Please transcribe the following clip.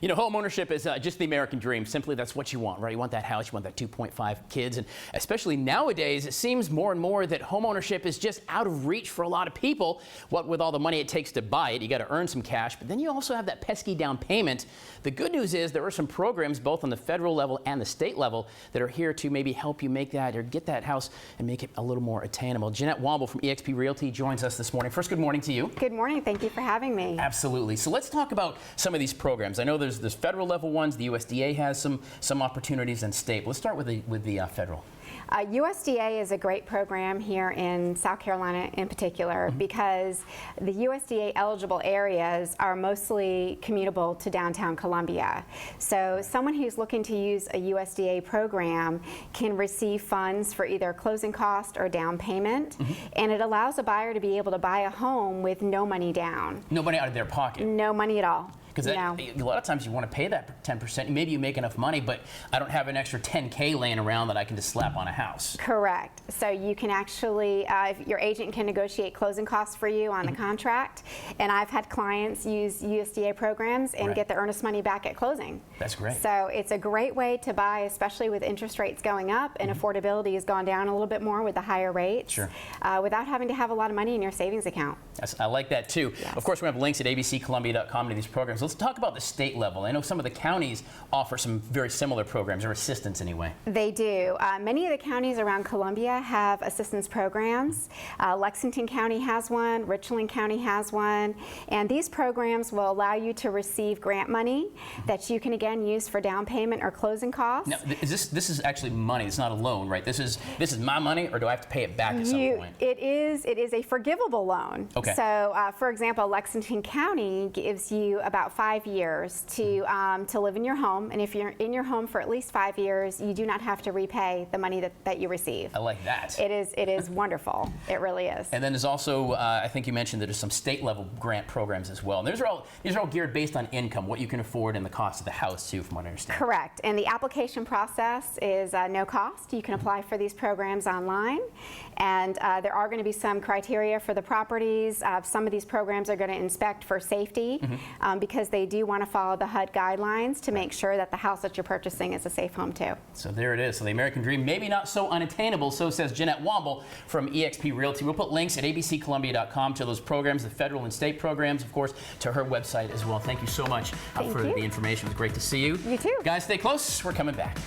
You know, home ownership is just the American dream. Simply, that's what you want, right? You want that house, you want that 2.5 kids. And especially nowadays, it seems more and more that home ownership is just out of reach for a lot of people. What with all the money it takes to buy it, you got to earn some cash. But then you also have that pesky down payment. The good news is there are some programs, both on the federal level and the state level, that are here to maybe help you make that or get that house and make it a little more attainable. Jeanette Womble from eXp Realty joins us this morning. First, good morning to you. Good morning. Thank you for having me. Absolutely. So let's talk about some of these programs. I know there's federal level ones. The USDA has some opportunities, and state. Let's start with the federal. USDA is a great program here in South Carolina in particular because the USDA eligible areas are mostly commutable to downtown Columbia. So someone who's looking to use a USDA program can receive funds for either closing cost or down payment, and it allows a buyer to be able to buy a home with no money down. No money out of their pocket. No money at all. Because a lot of times you want to pay that 10%. Maybe you make enough money, but I don't have an extra 10K laying around that I can just slap on a house. Correct. So you can actually, your agent can negotiate closing costs for you on the contract. And I've had clients use USDA programs and get the earnest money back at closing. That's great. So it's a great way to buy, especially with interest rates going up and affordability has gone down a little bit more with the higher rates. Without having to have a lot of money in your savings account. I like that too. Yes. Of course, we have links at abccolumbia.com to these programs. Let's talk about the state level. I know some of the counties offer some very similar programs, or assistance anyway. They do. Many of the counties around Columbia have assistance programs. Lexington County has one, Richland County has one, and these programs will allow you to receive grant money that you can again use for down payment or closing costs. Now, this is actually money. It's not a loan, right? This is my money, or do I have to pay it back at some point? It is a forgivable loan. Okay. So, for example, Lexington County gives you about 5 years to live in your home, and if you're in your home for at least 5 years, you do not have to repay the money that you receive. I like that. It is wonderful. It really is. And then there's also, I think you mentioned that there's some state level grant programs as well. And these are all geared based on income, what you can afford, and the cost of the house too, from what I understand. Correct. And the application process is no cost. You can apply for these programs online, and there are going to be some criteria for the properties. Some of these programs are going to inspect for safety because they do want to follow the HUD guidelines to make sure that the house that you're purchasing is a safe home too. So there it is. So the American dream, maybe not so unattainable, so says Jeanette Womble from eXp Realty. We'll put links at abccolumbia.com to those programs, the federal and state programs, of course, to her website as well. Thank you so much for the information. It was great to see you. You too. Guys, stay close. We're coming back.